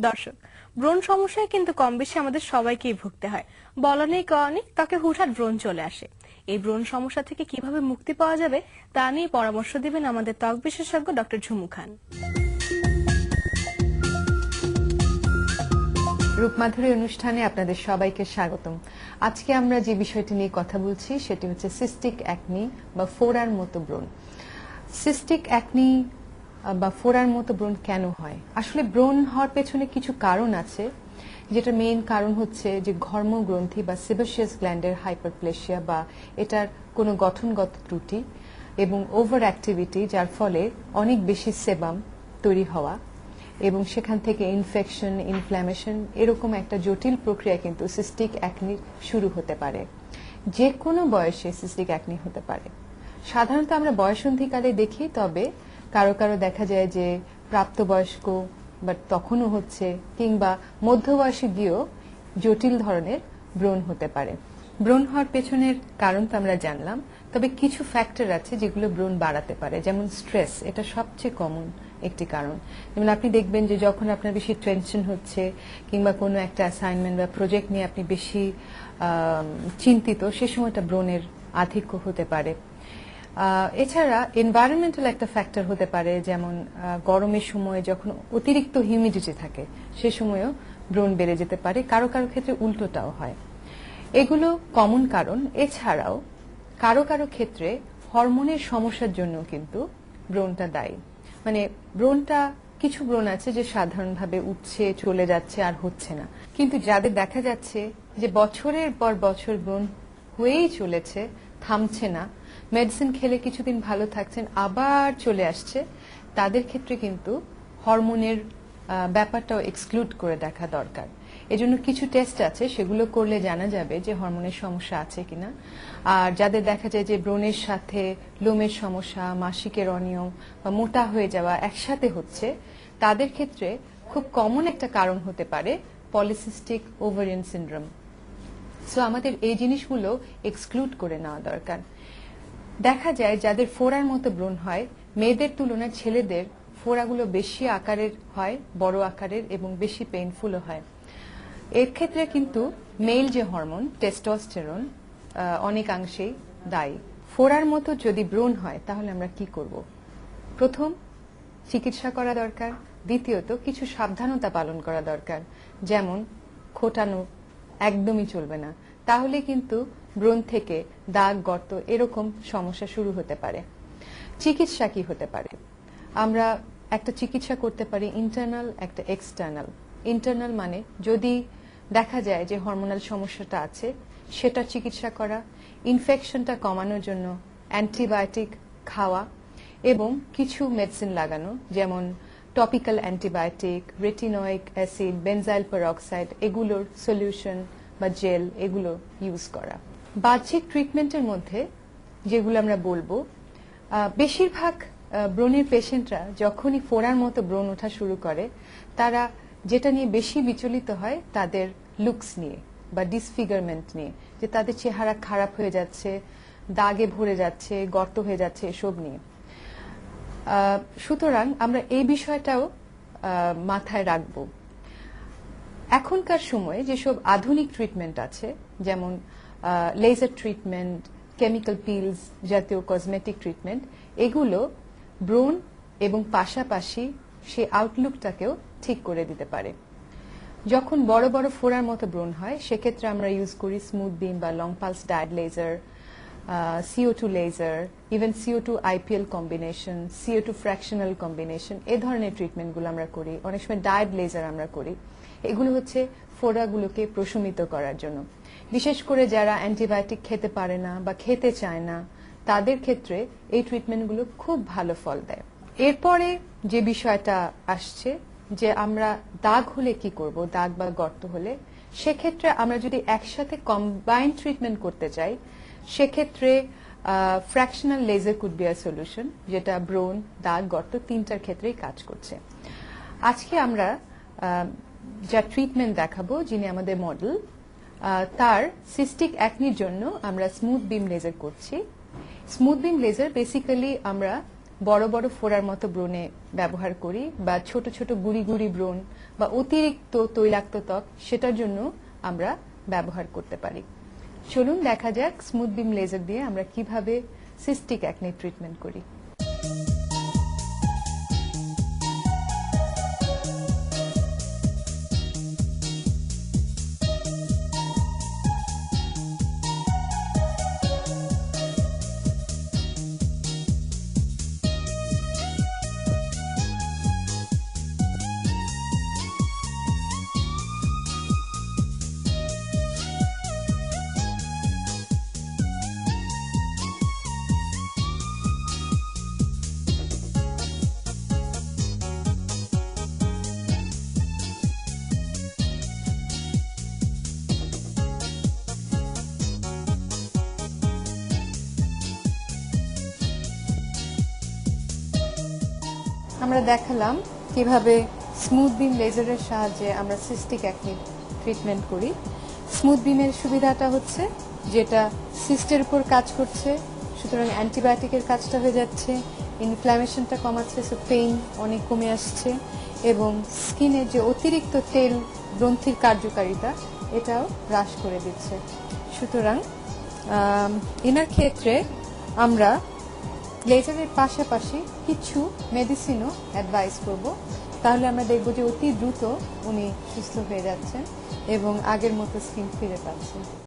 দর্শক, ব্রণ সমস্যায় কিন্তু কম বেশি আমাদের সবাইকেই ভুগতে হয়। বলা নেই কওয়া নেই, ত্বকে হুটহাট ব্রণ চলে আসে। এই ব্রণ সমস্যা থেকে কিভাবে মুক্তি পাওয়া যাবে তা নিয়ে পরামর্শ দিবেন আমাদের ত্বক বিশেষজ্ঞ ডক্টর ঝুমু খান। রূপমাধুরী অনুষ্ঠানে আপনাদের সবাইকে স্বাগতম। আজকে আমরা যে বিষয়টি নিয়ে কথা বলছি সেটি হচ্ছে সিস্টিক অ্যাকনি বা ফোড়ার মতো ব্রণ। সিস্টিক অ্যাকনি বা ফোড়ার মতো ব্রণ কেন হয়? আসলে ব্রণ হওয়ার পেছনে কিছু কারণ আছে, যেটা মেইন কারণ হচ্ছে যে ঘর্মগ্রন্থি বা সেবাসিয়াস গ্ল্যান্ডের হাইপারপ্লেসিয়া বা এটার কোনো গঠনগত ত্রুটি এবং ওভার অ্যাক্টিভিটি, যার ফলে অনেক বেশি সেবাম তৈরি হওয়া এবং সেখান থেকে ইনফেকশন, ইনফ্ল্যামেশন, এরকম একটা জটিল প্রক্রিয়া কিন্তু সিস্টিক অ্যাকনি শুরু হতে পারে। যে কোনো বয়সে সিস্টিক অ্যাকনি হতে পারে। সাধারণত আমরা বয়সন্ধিকালে দেখি, তবে কারো কারো দেখা যায় যে প্রাপ্তবয়স্ক বা তখনও হচ্ছে, কিংবা মধ্যবয়সে গিয়েও জটিল ধরনের ব্রণ হতে পারে। ব্রণ হওয়ার পেছনের কারণ তো আমরা জানলাম, তবে কিছু ফ্যাক্টর আছে যেগুলো ব্রণ বাড়াতে পারে। যেমন স্ট্রেস, এটা সবচেয়ে কমন একটি কারণ। যেমন আপনি দেখবেন যে যখন আপনার বেশি টেনশন হচ্ছে কিংবা কোনো একটা অ্যাসাইনমেন্ট বা প্রজেক্ট নিয়ে আপনি বেশি চিন্তিত, সে সময়টা ব্রণের আধিক্য হতে পারে। এছাড়া এনভায়রনমেন্টাল একটা ফ্যাক্টর হতে পারে, যেমন গরমের সময় যখন অতিরিক্ত হিউমিডিটি থাকে সে সময়ও ব্রণ বেড়ে যেতে পারে। কারো কারো ক্ষেত্রে উল্টোটাও হয়। এগুলো কমন কারণ। এছাড়াও কারো কারো ক্ষেত্রে হরমোনের সমস্যার জন্য কিন্তু ব্রণটা দায়ী। মানে ব্রণটা, কিছু ব্রণ আছে যে সাধারণভাবে উঠছে, চলে যাচ্ছে, আর হচ্ছে না। কিন্তু যাদের দেখা যাচ্ছে যে বছরের পর বছর ব্রণ হয়েই চলেছে, থামছে না, মেডিসিন খেলে কিছুদিন ভালো থাকছেন, আবার চলে আসছে, তাদের ক্ষেত্রে কিন্তু হরমোনের ব্যাপারটাও এক্সক্লুড করে দেখা দরকার। এজন্য কিছু টেস্ট আছে, সেগুলো করলে জানা যাবে যে হরমোনের সমস্যা আছে কিনা। আর যাদের দেখা যায় যে ব্রণের সাথে লোমের সমস্যা, মাসিকের অনিয়ম বা মোটা হয়ে যাওয়া একসাথে হচ্ছে, তাদের ক্ষেত্রে খুব কমন একটা কারণ হতে পারে পলিসিস্টিক ওভারিয়ান সিনড্রোম। সো আমাদের এই জিনিসগুলো এক্সক্লুড করে নেওয়া দরকার। দেখা যায় যাদের ফোড়ার মতো ব্রণ হয়, মেয়েদের তুলনায় ছেলেদের ফোড়াগুলো বেশি আকারের হয়, বড় আকারের, এবং বেশি পেইনফুলও হয়। এর ক্ষেত্রে কিন্তু মেল যে হরমোন টেস্টোস্টেরন অনেকাংশেই দায়ী। ফোড়ার মতো যদি ব্রণ হয় তাহলে আমরা কি করব? প্রথম, চিকিৎসা করা দরকার। দ্বিতীয়ত, কিছু সাবধানতা পালন করা দরকার, যেমন খোঁটানো একদমই চলবে না, তাহলে কিন্তু ব্রণ থেকে দাগ, গর্ত, এরকম সমস্যা শুরু হতে পারে। চিকিৎসা কি হতে পারে? আমরা একটা চিকিৎসা করতে পারি ইন্টারনাল, একটা এক্সটার্নাল। ইন্টারনাল মানে যদি দেখা যায় যে হরমোনাল সমস্যাটা আছে, সেটা চিকিৎসা করা, ইনফেকশনটা কমানোর জন্য অ্যান্টিবায়োটিক খাওয়া এবং কিছু মেডিসিন লাগানো, যেমন topical antibiotic, retinoic acid, benzoyl peroxide, এগুলোর সলিউশন বা জেল, এগুলো ইউজ করা। বাহ্যিক ট্রিটমেন্টের মধ্যে যেগুলো আমরা বলবো, বেশিরভাগ ব্রণের পেশেন্টরা যখনই ফোড়ার মতো ব্রণ ওঠা শুরু করে, তারা যেটা নিয়ে বেশি বিচলিত হয় তাদের লুকস নিয়ে বা ডিসফিগারমেন্ট নিয়ে, যে তাদের চেহারা খারাপ হয়ে যাচ্ছে, দাগে ভরে যাচ্ছে, গর্ত হয়ে যাচ্ছে, এসব নিয়ে। সুতরাং আমরা এই বিষয়টাও মাথায় রাখব। এখনকার সময়ে যেসব আধুনিক ট্রিটমেন্ট আছে, যেমন লেজার ট্রিটমেন্ট, কেমিক্যাল পিলস জাতীয় কসমেটিক ট্রিটমেন্ট, এগুলো ব্রণ এবং পাশাপাশি সেই আউটলুকটাকেও ঠিক করে দিতে পারে। যখন বড় বড় ফোড়ার মতো ব্রণ হয়, সেক্ষেত্রে আমরা ইউজ করি স্মুথ বিম বা long pulse diode laser, CO2 laser, even CO2 IPL combination, CO2 fractional combination, এ ধরনের ট্রিটমেন্টগুলো আমরা করি। অনেক সময় ডায়েড লেজার আমরা করি। এগুলো হচ্ছে ফোড়াগুলোকে প্রশমিত করার জন্য। বিশেষ করে যারা অ্যান্টিবায়োটিক খেতে পারে না বা খেতে চায় না, তাদের ক্ষেত্রে এই ট্রিটমেন্টগুলো খুব ভালো ফল দেয়। এরপরে যে বিষয়টা আসছে, যে আমরা দাগ হলে কি করব, দাগ বা গর্ত হলে, সেক্ষেত্রে আমরা যদি একসাথে কম্বাইন ট্রিটমেন্ট করতে চাই, সেক্ষেত্রে fractional laser could be a solution, যেটা ব্রণ, দাগ, গর্ত তিনটার ক্ষেত্রেই কাজ করছে। আজকে আমরা যা ট্রিটমেন্ট দেখাবো, যিনি আমাদের মডেল, তার সিস্টিক অ্যাকনির জন্য আমরা স্মুথ বিম লেজার করছি। স্মুথ বিম লেজার বেসিক্যালি আমরা বড় বড় ফোড়ার মতো ব্রণে ব্যবহার করি, বা ছোট ছোট গুড়ি গুড়ি ব্রণ বা অতিরিক্ত তৈলাক্ত ত্বক, সেটার জন্য আমরা ব্যবহার করতে পারি। চলুন দেখা যাক স্মুথ বিম লেজার দিয়ে আমরা কিভাবে সিস্টিক অ্যাকনি ট্রিটমেন্ট করি। আমরা দেখালাম কিভাবে স্মুথ বিম লেজারের সাহায্যে আমরা সিস্টিক অ্যাকনি ট্রিটমেন্ট করি। স্মুথ বিমের সুবিধাটা হচ্ছে যেটা সিস্টের উপর কাজ করছে, সুতরাং অ্যান্টিবায়োটিকের কাজটা হয়ে যাচ্ছে, ইনফ্ল্যামেশনটা কমাচ্ছে, সো পেইন অনেক কমে আসছে, এবং স্কিনের যে অতিরিক্ত তেল গ্রন্থির কার্যকারিতা এটাও হ্রাস করে দিচ্ছে। সুতরাং এনার ক্ষেত্রে আমরা লেজারের পাশাপাশি কিছু মেডিসিনও অ্যাডভাইস করব, তাহলে আমরা দেখব যে অতি দ্রুত উনি সুস্থ হয়ে যাচ্ছেন এবং আগের মতো স্কিন ফিরে পাচ্ছেন।